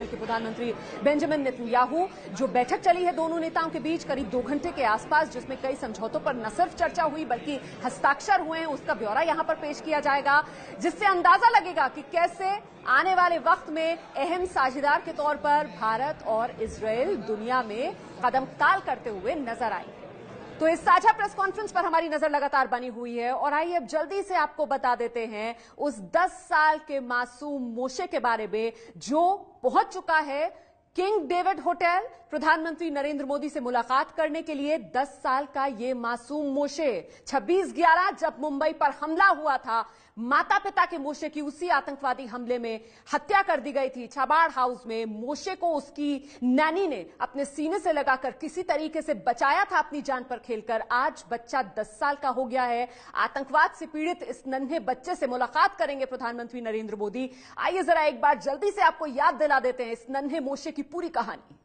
के प्रधानमंत्री Benjamin Netanyahu. जो बैठक चली है दोनों नेताओं के बीच करीब 2 घंटे के आसपास, जिसमें कई समझौतों पर न सिर्फ चर्चा हुई बल्कि हस्ताक्षर हुए हैं, उसका ब्यौरा यहां पर पेश किया जाएगा, जिससे अंदाजा लगेगा कि कैसे आने वाले वक्त में अहम साझेदार के तौर पर भारत और इजरायल दुनिया में कदम ताल करते हुए नजर आए। तो इस साझा प्रेस कॉन्फ्रेंस पर हमारी नजर लगातार बनी हुई है और आइए अब जल्दी से आपको बता देते हैं उस 10 साल के मासूम मोशे के बारे में जो पहुंच चुका है किंग डेविड होटल प्रधानमंत्री नरेंद्र मोदी से मुलाकात करने के लिए। 10 साल का ये मासूम मोशे 26/11 जब मुंबई पर हमला हुआ था, माता पिता के मोशे की उसी आतंकवादी हमले में हत्या कर दी गई थी छबाड़ हाउस में। मोशे को उसकी नैनी ने अपने सीने से लगाकर किसी तरीके से बचाया था अपनी जान पर खेलकर। आज बच्चा 10 साल का हो गया है। आतंकवाद से पीड़ित इस नन्हे बच्चे से मुलाकात करेंगे प्रधानमंत्री नरेंद्र मोदी। आइए जरा एक बार जल्दी से आपको याद दिला देते हैं इस नन्हे मोशे की पूरी कहानी।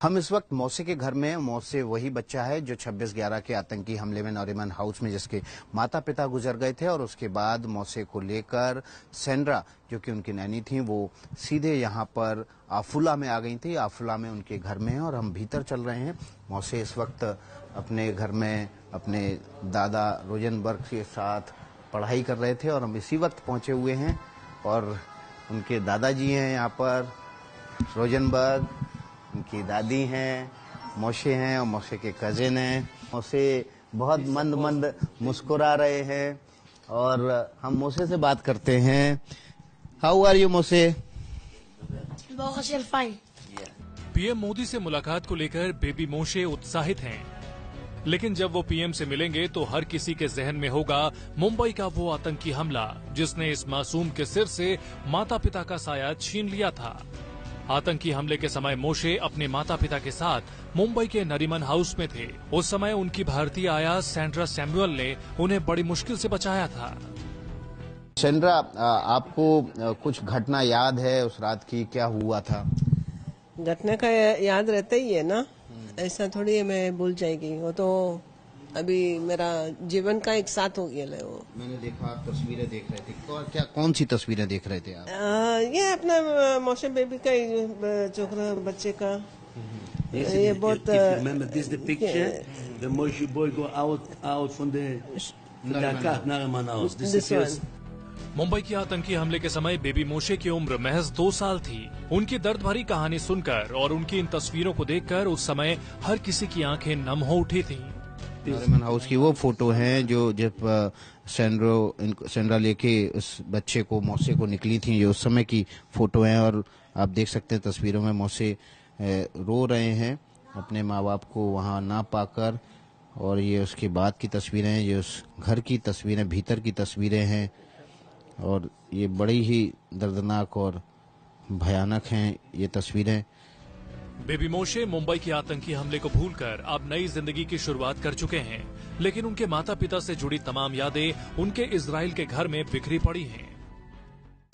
हम इस वक्त मौसे के घर में हैं। मौसे वही बच्चा है जो 26/11 के आतंकी हमले में नरीमन हाउस में जिसके माता पिता गुजर गए थे और उसके बाद मौसे को लेकर सेंड्रा जो कि उनकी नैनी थी वो सीधे यहाँ पर आफुला में आ गई थी। आफुला में उनके घर में है और हम भीतर चल रहे हैं। मौसे इस वक्त अपने घर में अपने दादा रोजनबर्ग के साथ पढ़ाई कर रहे थे और हम इसी वक्त पहुंचे हुए हैं और उनके दादाजी हैं यहाँ पर रोजनबर्ग, उनकी दादी हैं, मौसे हैं और मौसे के कजिन हैं। मौसे बहुत मंद मंद मुस्कुरा रहे हैं और हम मौसे से बात करते हैं। हाउ आर यू मौसे? फाइन। पीएम मोदी से मुलाकात को लेकर बेबी मोशे उत्साहित हैं, लेकिन जब वो पीएम से मिलेंगे तो हर किसी के जहन में होगा मुंबई का वो आतंकी हमला जिसने इस मासूम के सिर से माता पिता का साया छीन लिया था। आतंकी हमले के समय मोशे अपने माता पिता के साथ मुंबई के नरीमन हाउस में थे। उस समय उनकी भारतीय आया सैंड्रा सैमुअल ने उन्हें बड़ी मुश्किल से बचाया था। सेंड्रा, आपको कुछ घटना याद है उस रात की? क्या हुआ था? घटना का याद रहता ही है ना, ऐसा थोड़ी है मैं भूल जाएगी। वो तो अभी मेरा जीवन का एक साथ हो गया है। वो मैंने देखा आप तस्वीरें देख रहे थे। कौन सी तस्वीरें देख रहे थे आप? ये अपना मौसे बेबी का छोकरा बच्चे का ये बहुत मुंबई के आतंकी हमले के समय बेबी मोशे की उम्र महज 2 साल थी। उनकी दर्द भरी कहानी सुनकर और उनकी इन तस्वीरों को देखकर उस समय हर किसी की आंखें नम हो उठी थी। नरीमन हाउस की वो फोटो है जो जब सेंड्रा लेके उस बच्चे को मौसे को निकली थी, ये उस समय की फोटो है और आप देख सकते हैं तस्वीरों में मौसे रो रहे हैं अपने माँ बाप को वहाँ ना पाकर। और ये उसके बाद की तस्वीरें हैं, ये उस घर की तस्वीरें, भीतर की तस्वीरें हैं और ये बड़ी ही दर्दनाक और भयानक हैं ये तस्वीरें। बेबी मोशे मुंबई के आतंकी हमले को भूलकर अब नई जिंदगी की शुरुआत कर चुके हैं, लेकिन उनके माता पिता से जुड़ी तमाम यादें उनके इजराइल के घर में बिखरी पड़ी हैं।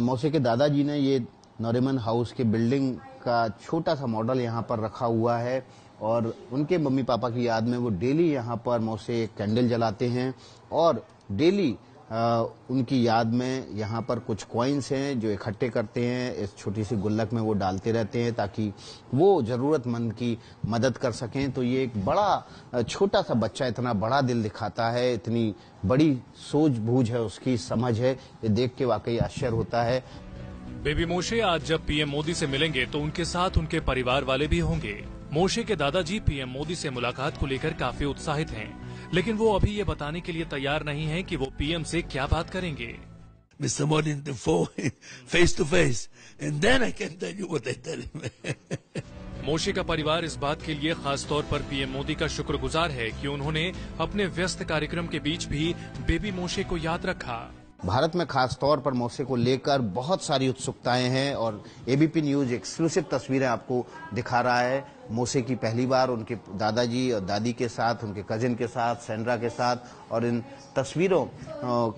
मौसे के दादाजी ने ये नरीमन हाउस के बिल्डिंग का छोटा सा मॉडल यहाँ पर रखा हुआ है और उनके मम्मी पापा की याद में वो डेली यहाँ पर मौसे कैंडल जलाते हैं और डेली उनकी याद में यहाँ पर कुछ कॉइन्स हैं जो इकट्ठे करते हैं, इस छोटी सी गुल्लक में वो डालते रहते हैं ताकि वो जरूरतमंद की मदद कर सकें। तो ये एक बड़ा छोटा सा बच्चा इतना बड़ा दिल दिखाता है, इतनी बड़ी सूझबूझ है उसकी, समझ है, ये देख के वाकई आश्चर्य होता है। बेबी मोशे आज जब पीएम मोदी से मिलेंगे तो उनके साथ उनके परिवार वाले भी होंगे। मोशे के दादाजी पीएम मोदी से मुलाकात को लेकर काफी उत्साहित हैं, लेकिन वो अभी ये बताने के लिए तैयार नहीं हैं कि वो पीएम से क्या बात करेंगे। Mr. Modi in the phone, face to face, and then I can tell you what I tell him. मोशे का परिवार इस बात के लिए खास तौर पर पीएम मोदी का शुक्रगुजार है कि उन्होंने अपने व्यस्त कार्यक्रम के बीच भी बेबी मोशे को याद रखा। भारत में खास तौर पर मौसे को लेकर बहुत सारी उत्सुकताएं हैं और एबीपी न्यूज एक्सक्लूसिव तस्वीरें आपको दिखा रहा है। मौसे की पहली बार उनके दादाजी और दादी के साथ, उनके कजिन के साथ, सेंड्रा के साथ, और इन तस्वीरों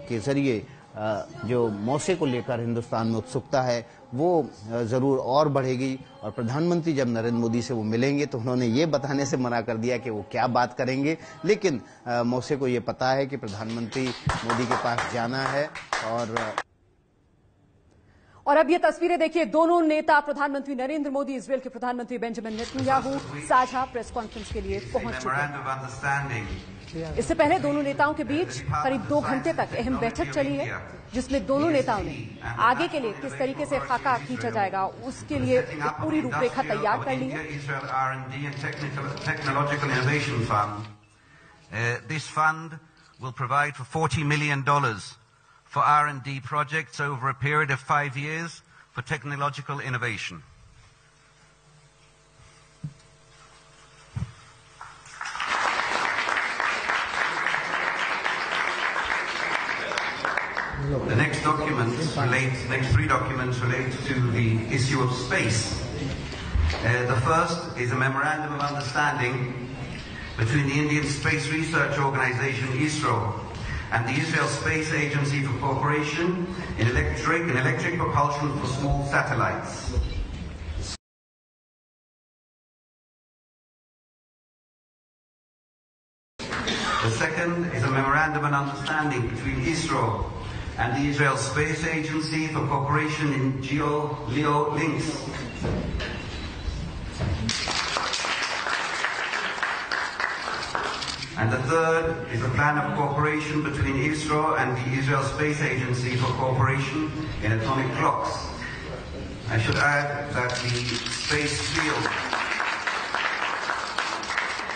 के जरिए जो मौसे को लेकर हिंदुस्तान में उत्सुकता है वो ज़रूर और बढ़ेगी। और प्रधानमंत्री जब नरेंद्र मोदी से वो मिलेंगे तो उन्होंने ये बताने से मना कर दिया कि वो क्या बात करेंगे, लेकिन मौसे को ये पता है कि प्रधानमंत्री मोदी के पास जाना है। और अब ये तस्वीरें देखिए, दोनों नेता प्रधानमंत्री नरेंद्र मोदी, इजरायल के प्रधानमंत्री बेंजामिन नेतन्याहू साझा प्रेस कॉन्फ्रेंस के लिए पहुंच चुके हैं। इससे पहले दोनों नेताओं के बीच करीब 2 घंटे तक अहम बैठक चली है, जिसमें दोनों नेताओं ने आगे के लिए किस तरीके से खाका खींचा जाएगा उसके लिए एक पूरी रूपरेखा तैयार कर ली है। This fund will provide for $40 million for R&D projects over a period of 5 years for technological innovation. The next three documents relate to the issue of space. The first is a memorandum of understanding between the Indian Space Research Organization, ISRO, and the Israel Space Agency for cooperation in electric propulsion for small satellites. The second is a memorandum of understanding between ISRO and the Israel Space Agency for cooperation in geo-LEO links. And the third is a plan of cooperation between ISRO and the Israel Space Agency for cooperation in atomic clocks. I should add that the space field,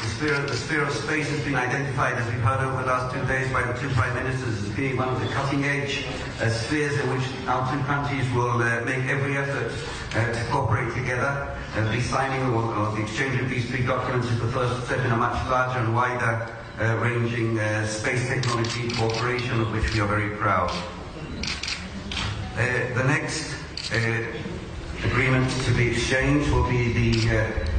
the sphere of space has been identified, as we've heard over the last 2 days, by the 2 prime ministers as being one of the cutting-edge spheres in which our 2 countries will make every effort to cooperate together. The signing or the exchange of these 3 documents is the first step in a much larger and wider ranging space technology cooperation, of which we are very proud. The next agreement to be exchanged will be the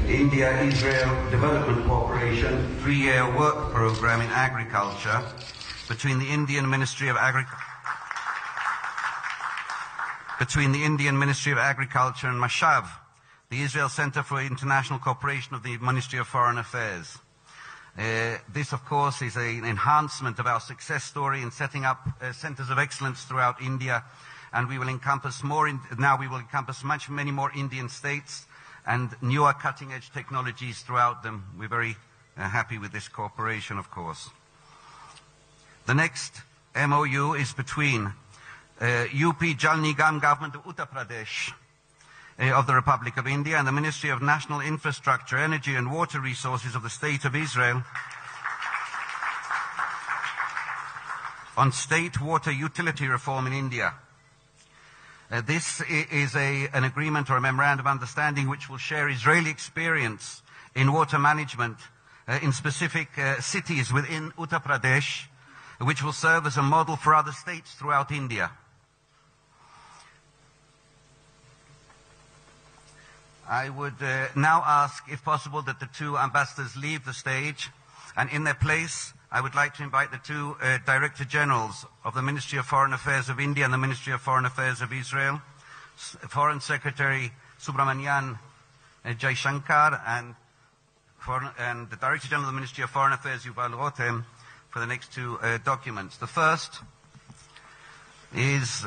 India-Israel Development Cooperation 3-year work program in agriculture between the Indian Ministry of Agriculture and Mashav, the Israel Center for International Cooperation of the Ministry of Foreign Affairs. This, of course, is an enhancement of our success story in setting up centers of excellence throughout India, and we will encompass many more Indian states and newer cutting-edge technologies throughout them. We're very happy with this cooperation, of course. The next MOU is between UP Jal Nigam government of Uttar Pradesh of the Republic of India and the Ministry of National Infrastructure, Energy and Water Resources of the State of Israel on state water utility reform in India. This is an agreement or a memorandum of understanding which will share Israeli experience in water management in specific cities within Uttar Pradesh, which will serve as a model for other states throughout India. I would now ask, if possible, that the 2 ambassadors leave the stage, and in their place I would like to invite the 2 Director Generals of the Ministry of Foreign Affairs of India and the Ministry of Foreign Affairs of Israel, Foreign Secretary Subramanian Jaishankar and the Director General of the Ministry of Foreign Affairs, Yuval Rotem, for the next 2 documents. The first is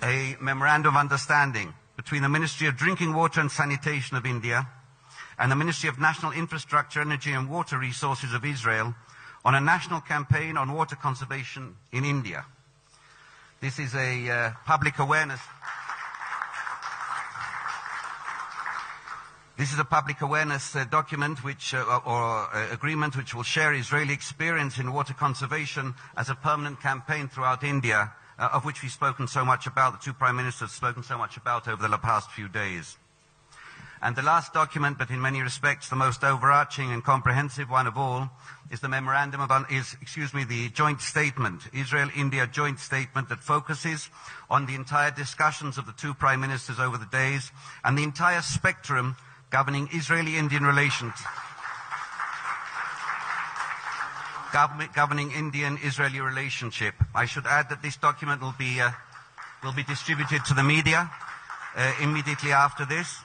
a memorandum of understanding between the Ministry of Drinking Water and Sanitation of India and the Ministry of National Infrastructure, Energy and Water Resources of Israel on a national campaign on water conservation in India. This is a public awareness. This is a public awareness document or agreement which will share Israeli experience in water conservation as a permanent campaign throughout India, of which we've spoken so much about, the 2 prime ministers have spoken so much about over the past few days. And the last document, but in many respects the most overarching and comprehensive one of all, is the joint statement, Israel-India joint statement that focuses on the entire discussions of the 2 prime ministers over the days and the entire spectrum governing Israeli-Indian relations, governing Indian-Israeli relationship. I should add that this document will be will be distributed to the media immediately after this.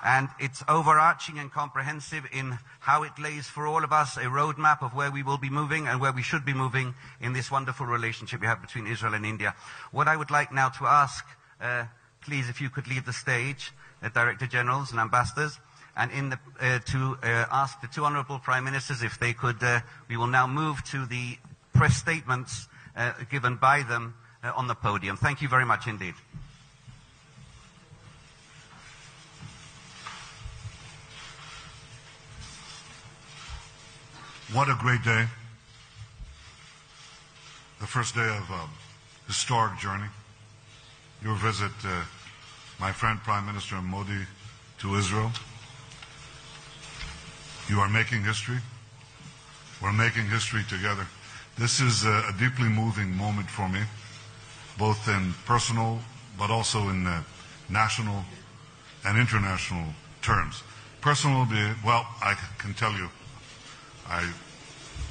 And it's overarching and comprehensive in how it lays for all of us a roadmap of where we will be moving and where we should be moving in this wonderful relationship we have between Israel and India. What I would like now to ask, please, if you could leave the stage, Director Generals and Ambassadors, and to ask the two Honourable Prime Ministers if they could, we will now move to the press statements given by them on the podium. Thank you very much indeed. What a great day. The first day of a historic journey. Your visit, my friend Prime Minister Modi, to Israel. You are making history. We're making history together. This is a deeply moving moment for me, both in personal but also in national and international terms. Personal, well, I can tell you, I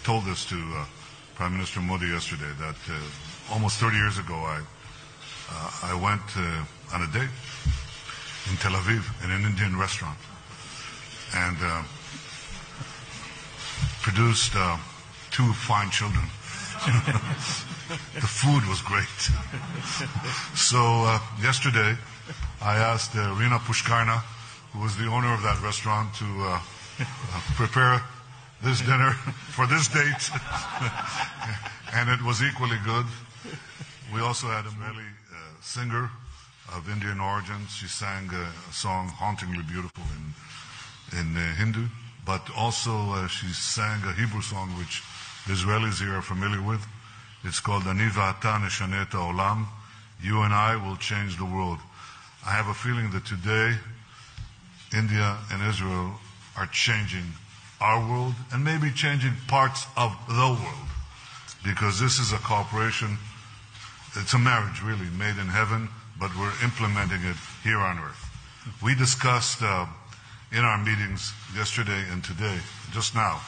told this to Prime Minister Modi yesterday that almost 30 years ago I went on a date in Tel Aviv in an Indian restaurant and produced two fine children. The food was great. So yesterday I asked Rina Pushkarna, who was the owner of that restaurant, to prepare this dinner for this date, and it was equally good. We also had a Israeli singer of Indian origin. She sang a song hauntingly beautiful in Hindu, but also she sang a Hebrew song which the Israelis here are familiar with. It's called Ani va'ata neshaneh et ha'olam. You and I will change the world. I have a feeling that today India and Israel are changing our world and maybe changing parts of the world, because this is a cooperation, it's a marriage really made in heaven, but we're implementing it here on earth. We discussed in our meetings yesterday and today, just now,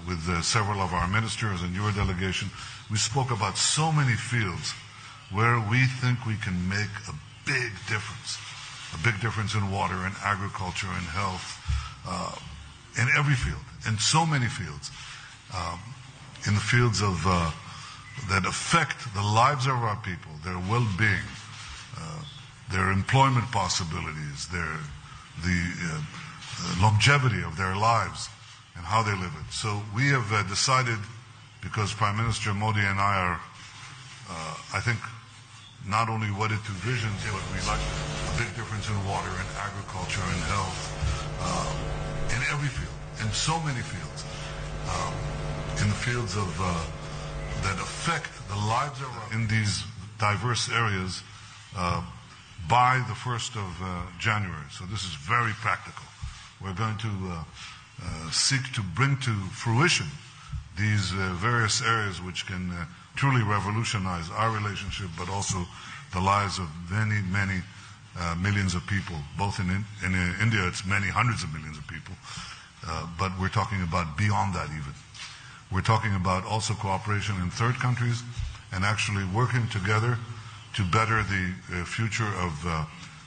with several of our ministers and your delegation, we spoke about so many fields where we think we can make a big difference in water and agriculture and health, in every field, in so many fields, in the fields of that affect the lives of our people, their well-being, their employment possibilities, the longevity of their lives, and how they live it. So we have decided, because Prime Minister Modi and I are, I think, not only wedded to visions, but we like a big difference in water and agriculture and health, in every field, in so many fields, in the fields of that affect the lives of in these diverse areas by the 1st of January. So this is very practical. We're going to seek to bring to fruition these various areas which can truly revolutionize our relationship, but also the lives of many, many millions of people. Both in India, it's many hundreds of millions of people, but we're talking about beyond that even. We're talking about also cooperation in third countries and actually working together to better the future of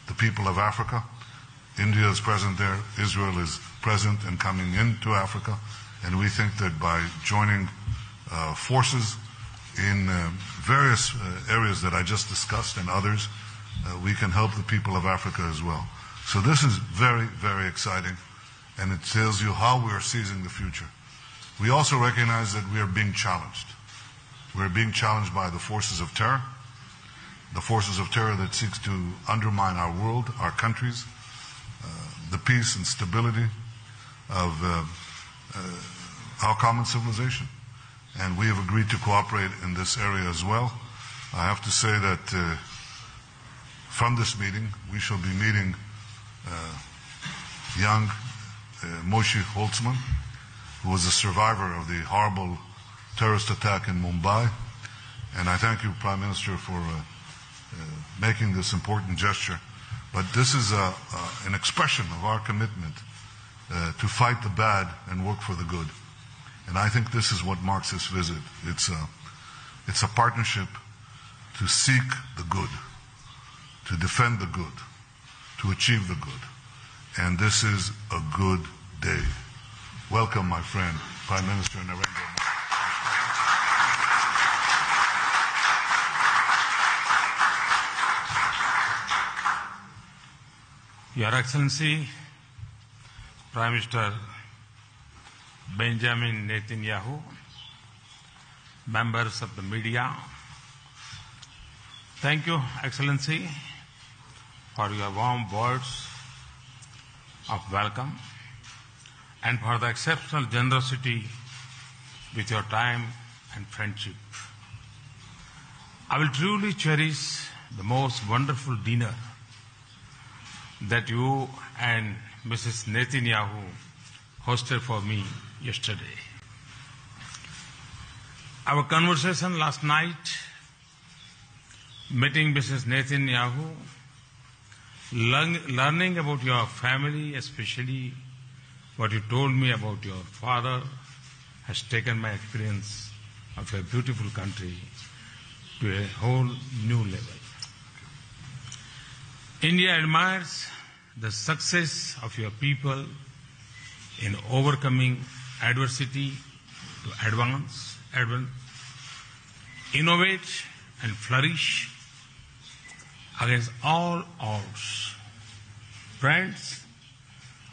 the people of Africa. India is present there, Israel is present and coming into Africa, and we think that by joining forces in various areas that I just discussed and others, we can help the people of Africa as well. So this is very, very exciting, and it tells you how we are seizing the future. We also recognize that we are being challenged. We're being challenged by the forces of terror that seeks to undermine our world, our countries, the peace and stability of our common civilization. And we have agreed to cooperate in this area as well. I have to say that from this meeting, we shall be meeting young Moshe Holtzman, who was a survivor of the horrible terrorist attack in Mumbai. And I thank you, Prime Minister, for making this important gesture. But this is an expression of our commitment to fight the bad and work for the good. And I think this is what marks this visit. It's a partnership to seek the good, to defend the good, to achieve the good. And this is a good day. Welcome, my friend, Prime Minister Narendra Modi. Your Excellency, Prime Minister Benjamin Netanyahu, members of the media, thank you, Excellency, for your warm words of welcome and for the exceptional generosity with your time and friendship. I will truly cherish the most wonderful dinner that you and Mrs. Netanyahu hosted for me yesterday. Our conversation last night, meeting Mrs. Netanyahu, learning about your family, especially what you told me about your father, has taken my experience of a beautiful country to a whole new level. India admires the success of your people in overcoming adversity to advance, innovate and flourish against all odds. Friends,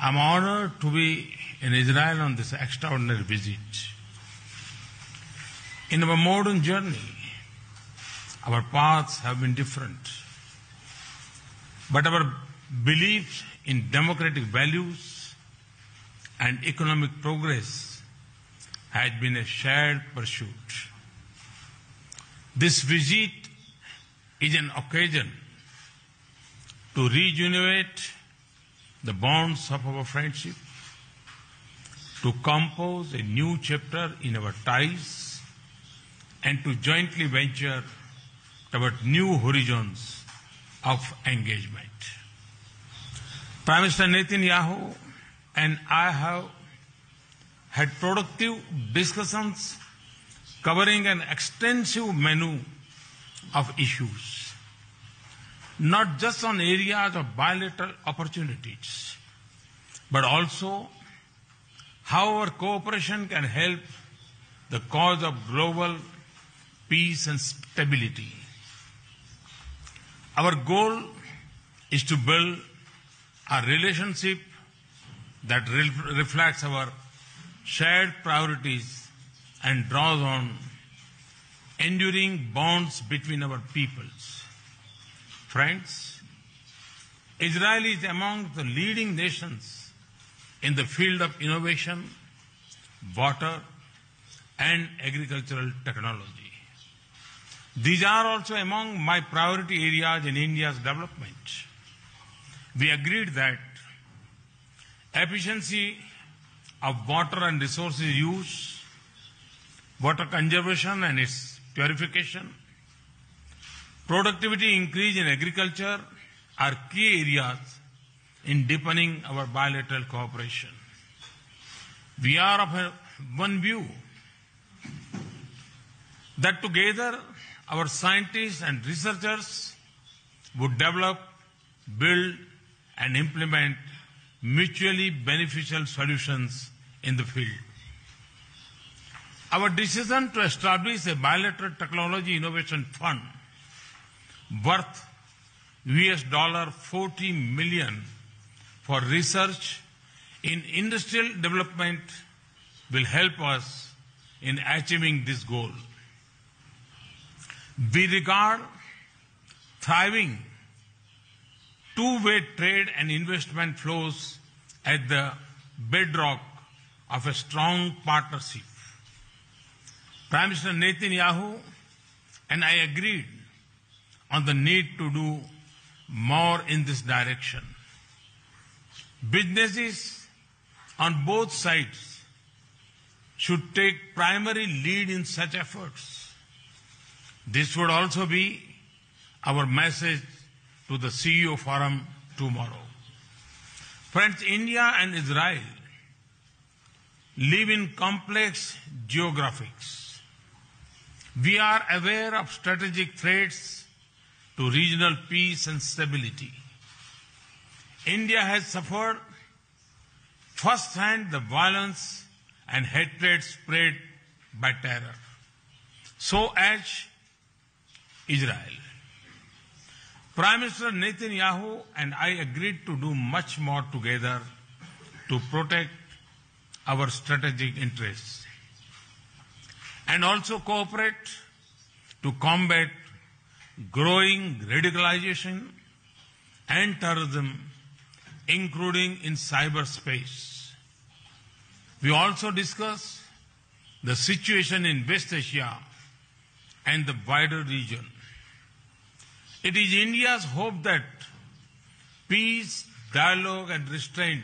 I'm honored to be in Israel on this extraordinary visit. In our modern journey, our paths have been different. But our belief in democratic values and economic progress has been a shared pursuit. This visit is an occasion to rejuvenate the bonds of our friendship, to compose a new chapter in our ties, and to jointly venture toward new horizons of engagement. Prime Minister Netanyahu and I have had productive discussions covering an extensive menu of issues, not just on areas of bilateral opportunities, but also how our cooperation can help the cause of global peace and stability. Our goal is to build a relationship that reflects our shared priorities and draws on enduring bonds between our peoples. Friends, Israel is among the leading nations in the field of innovation, water, and agricultural technology. These are also among my priority areas in India's development. We agreed that efficiency of water and resources use, water conservation and its purification, productivity increase in agriculture are key areas in deepening our bilateral cooperation. We are of one view that together our scientists and researchers would develop, build, and implement mutually beneficial solutions in the field. Our decision to establish a bilateral technology innovation fund worth $40 million for research in industrial development will help us in achieving this goal. We regard thriving two-way trade and investment flows as the bedrock of a strong partnership. Prime Minister Netanyahu and I agreed on the need to do more in this direction. Businesses on both sides should take primary lead in such efforts. This would also be our message to the CEO Forum tomorrow. Friends, India and Israel live in complex geographies. We are aware of strategic threats to regional peace and stability. India has suffered first-hand the violence and hatred spread by terror. So as Israel. Prime Minister Netanyahu and I agreed to do much more together to protect our strategic interests and also cooperate to combat growing radicalization and terrorism, including in cyberspace. We also discussed the situation in West Asia and the wider region. It is India's hope that peace, dialogue and restraint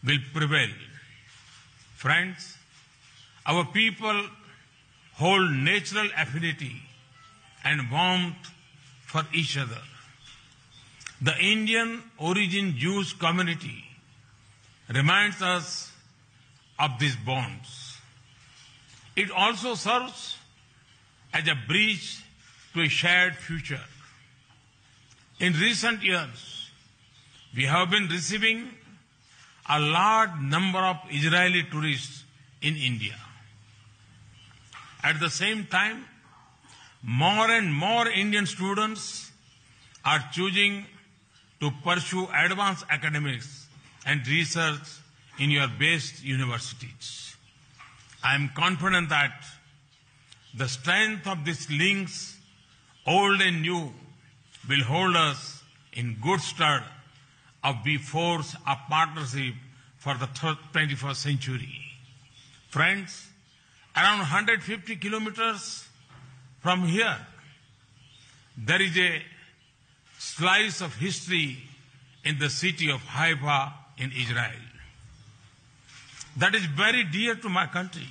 will prevail. Friends, our people hold natural affinity and warmth for each other. The Indian origin Jewish community reminds us of these bonds. It also serves as a bridge to a shared future. In recent years, we have been receiving a large number of Israeli tourists in India. At the same time, more and more Indian students are choosing to pursue advanced academics and research in your best universities. I am confident that the strength of these links, old and new, will hold us in good stead as we forge a partnership for the 21st century. Friends, around 150 kilometers from here, there is a slice of history in the city of Haifa in Israel. That is very dear to my country.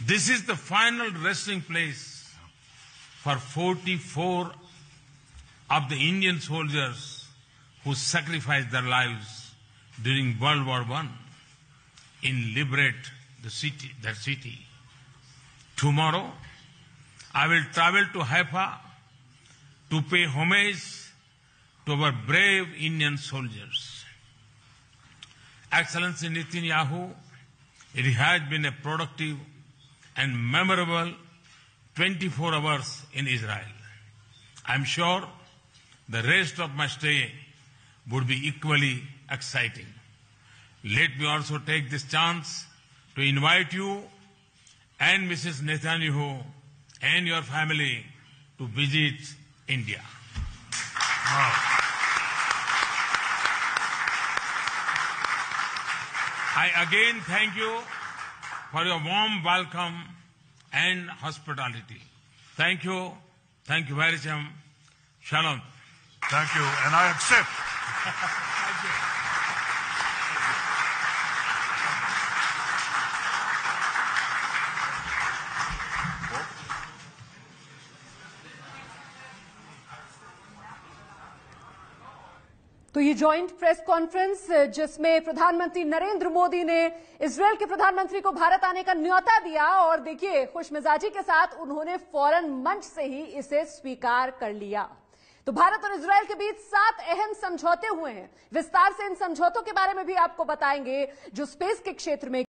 This is the final resting place for 44 of the Indian soldiers who sacrificed their lives during World War I in liberate that city. Tomorrow, I will travel to Haifa to pay homage to our brave Indian soldiers. Excellency Netanyahu, it has been a productive and memorable 24 hours in Israel. I am sure the rest of my stay would be equally exciting. Let me also take this chance to invite you and Mrs. Netanyahu and your family to visit India. I again thank you for your warm welcome and hospitality. Thank you. Thank you very much. Shalom. Thank you, and I accept. Thank you. तो ये joint press conference जिसमें प्रधानमंत्री नरेंद्र मोदी ने Israel के प्रधानमंत्री को भारत आने का न्योता दिया और देखिए खुशमिजाजी के साथ उन्होंने फौरन मंच से ही इसे स्वीकार कर लिया। तो भारत और इजरायल के बीच 7 अहम समझौते हुए हैं। विस्तार से इन समझौतों के बारे में भी आपको बताएंगे जो स्पेस के क्षेत्र में